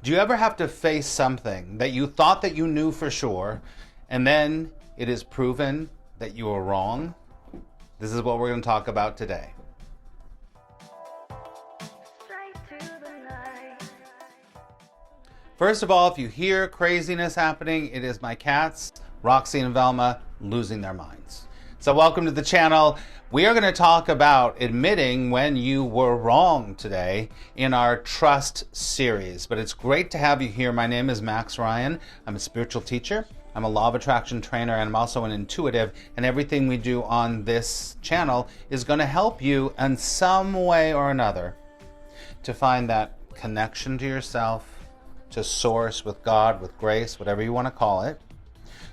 Do you ever have to face something that you thought that you knew for sure, and then it is proven that you were wrong? This is what we're going to talk about today. First of all, if you hear craziness happening, it is my cats, Roxy and Velma, losing their minds. So welcome to the channel. We are going to talk about admitting when you were wrong today in our Trust series. But it's great to have you here. My name is Max Ryan. I'm a spiritual teacher. I'm a law of attraction trainer, and I'm also an intuitive. And everything we do on this channel is going to help you in some way or another to find that connection to yourself, to source with God, with grace, whatever you want to call it,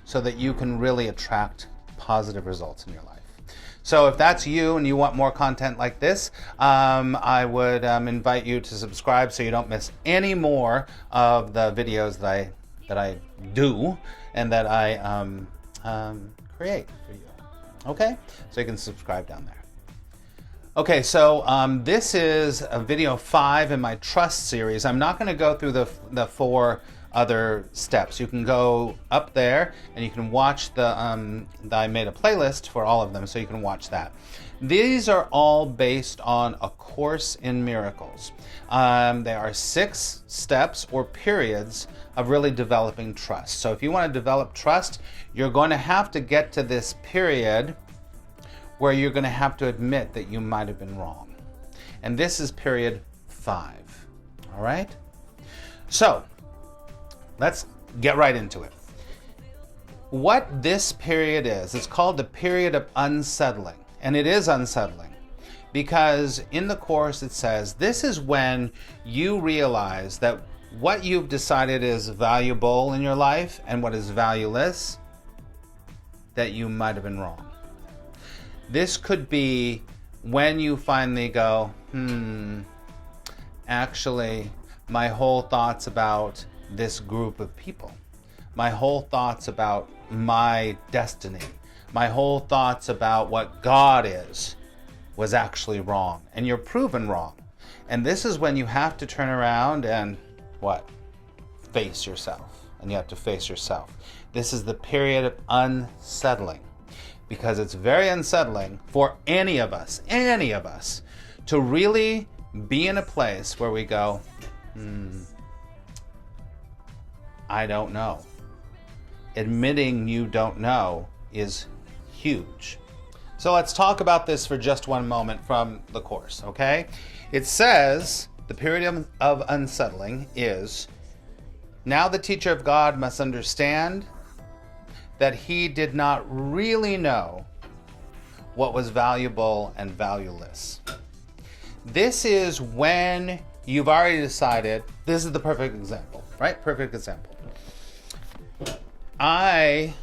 so that you can really attract positive results in your life. So if that's you and you want more content like this, I would invite you to subscribe so you don't miss any more of the videos that I do and that I create for you. Okay? So you can subscribe down there. Okay, so this is a video 5 in my Trust series. I'm not going to go through the 4 other steps. You can go up there and you can watch I made a playlist for all of them, so you can watch that. These are all based on A Course in Miracles. There are 6 steps or periods of really developing trust. So if you want to develop trust, you're going to have to get to this period where you're going to have to admit that you might have been wrong. And this is period 5. All right? So, let's get right into it. What this period is, it's called the period of unsettling. And it is unsettling because in the Course it says this is when you realize that what you've decided is valuable in your life and what is valueless, that you might have been wrong. This could be when you finally go, actually, my whole thoughts about this group of people, my whole thoughts about my destiny, my whole thoughts about what God is, was actually wrong. And you're proven wrong. And this is when you have to turn around and, what? Face yourself. And you have to face yourself. This is the period of unsettling. Because it's very unsettling for any of us, to really be in a place where we go, I don't know. Admitting you don't know is huge. So let's talk about this for just one moment from the Course, okay? It says the period of unsettling is, now the teacher of God must understand that he did not really know what was valuable and valueless. This is when you've already decided, this is the perfect example, right? Perfect example. I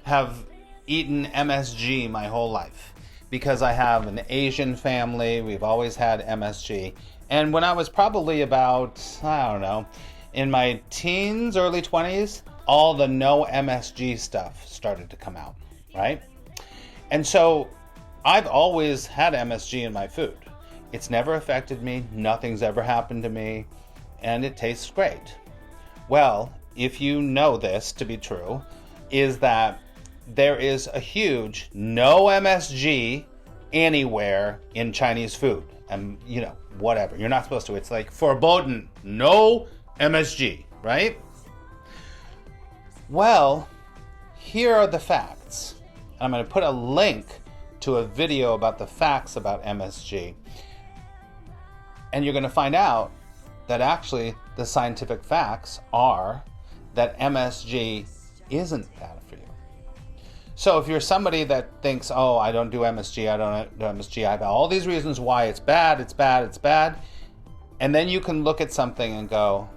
have eaten MSG my whole life because I have an Asian family. We've always had MSG. And when I was probably about, I don't know, in my teens, early 20s, all the no MSG stuff started to come out, right? And so I've always had MSG in my food. It's never affected me. Nothing's ever happened to me. And it tastes great. Well, if you know this to be true, is that there is a huge no MSG anywhere in Chinese food. And, whatever. You're not supposed to. It's like verboten. No MSG, right? Well, here are the facts. I'm going to put a link to a video about the facts about MSG. And you're going to find out that actually the scientific facts are that MSG isn't bad for you. So if you're somebody that thinks, oh, I don't do MSG, I don't do MSG, I have all these reasons why it's bad, and then you can look at something and go,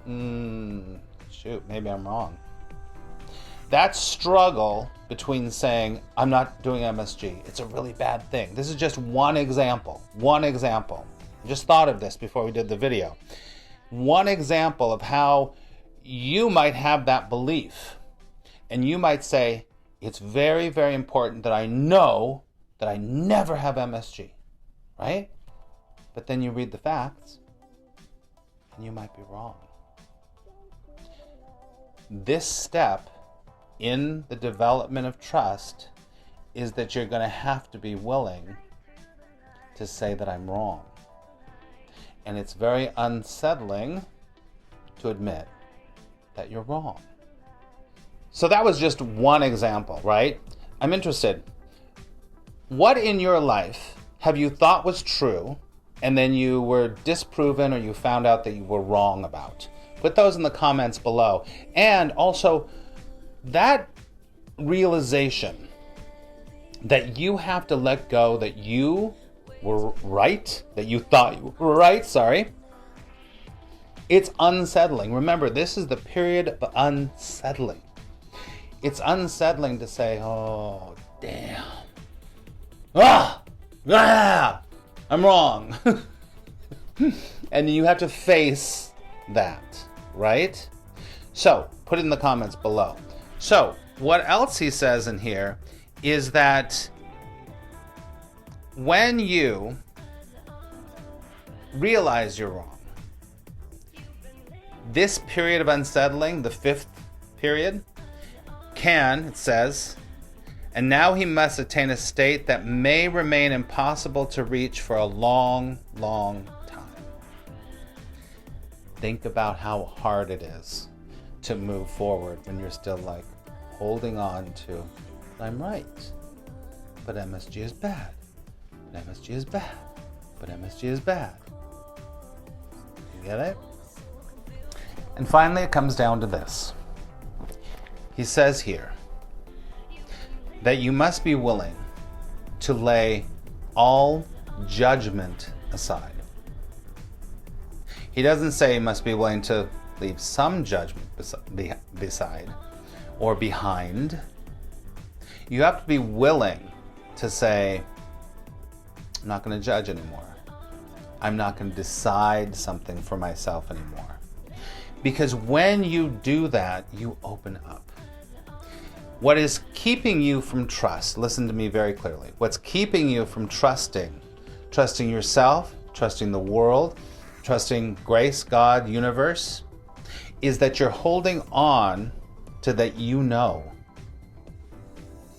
shoot, maybe I'm wrong. That struggle between saying, I'm not doing MSG, it's a really bad thing. This is just one example. I just thought of this before we did the video. One example of how you might have that belief. And you might say, it's very, very important that I know that I never have MSG, right? But then you read the facts, and you might be wrong. This step in the development of trust is that you're going to have to be willing to say that I'm wrong. And it's very unsettling to admit that you're wrong. So that was just one example, right? I'm interested. What in your life have you thought was true and then you were disproven or you found out that you were wrong about? Put those in the comments below. And also, that realization that you have to let go that you were right, that you thought you were right, it's unsettling. Remember, this is the period of unsettling. It's unsettling to say, oh, damn. I'm wrong. And you have to face that, right? So, put it in the comments below. So, what else he says in here is that when you realize you're wrong, this period of unsettling, the 5th period, it says, and now he must attain a state that may remain impossible to reach for a long, long time. Think about how hard it is to move forward when you're still like holding on to, I'm right, but MSG is bad. But MSG is bad. But MSG is bad. You get it? And finally, it comes down to this. He says here that you must be willing to lay all judgment aside. He doesn't say you must be willing to leave some judgment beside or behind. You have to be willing to say, I'm not going to judge anymore. I'm not going to decide something for myself anymore. Because when you do that, you open up. What is keeping you from trust, listen to me very clearly, what's keeping you from trusting yourself, trusting the world, trusting grace, God, universe, is that you're holding on to that you know.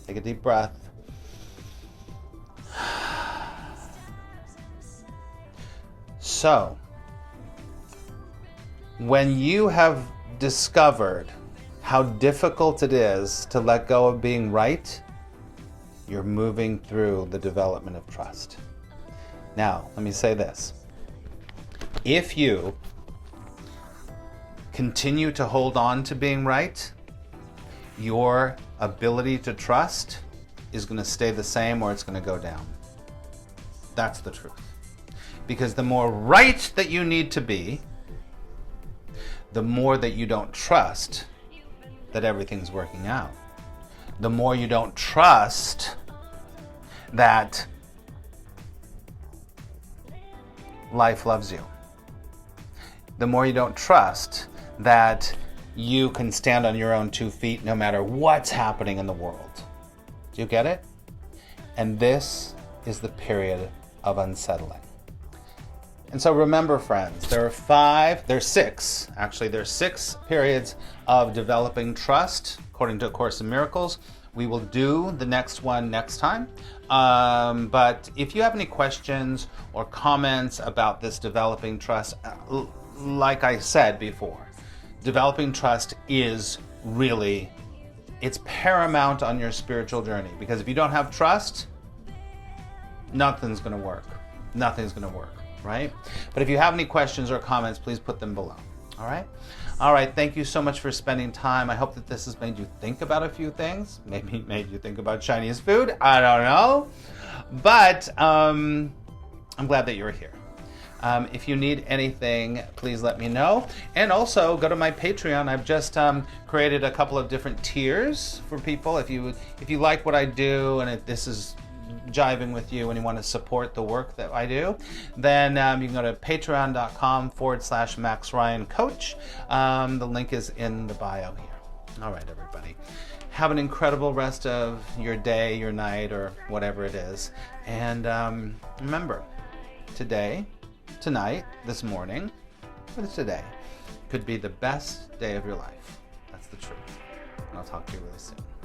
Take a deep breath. So, when you have discovered how difficult it is to let go of being right, you're moving through the development of trust. Now, let me say this. If you continue to hold on to being right, your ability to trust is going to stay the same or it's going to go down. That's the truth. Because the more right that you need to be, the more that you don't trust that everything's working out. The more you don't trust that life loves you. The more you don't trust that you can stand on your own 2 feet no matter what's happening in the world. Do you get it? And this is the period of unsettling. And so remember, friends, there's 6 periods of developing trust, according to A Course in Miracles. We will do the next one next time. But if you have any questions or comments about this developing trust, like I said before, developing trust is really, it's paramount on your spiritual journey. Because if you don't have trust, nothing's going to work. Nothing's going to work. Right? But if you have any questions or comments, please put them below. All right? All right. Thank you so much for spending time. I hope that this has made you think about a few things. Maybe made you think about Chinese food. I don't know. But I'm glad that you're here. If you need anything, please let me know. And also go to my Patreon. I've just created a couple of different tiers for people. If you like what I do and if this is jiving with you and you want to support the work that I do, then you can go to patreon.com/MaxRyanCoach. The link is in the bio here. All right, everybody. Have an incredible rest of your day, your night, or whatever it is. And remember, today, tonight, this morning, but today could be the best day of your life. That's the truth. And I'll talk to you really soon.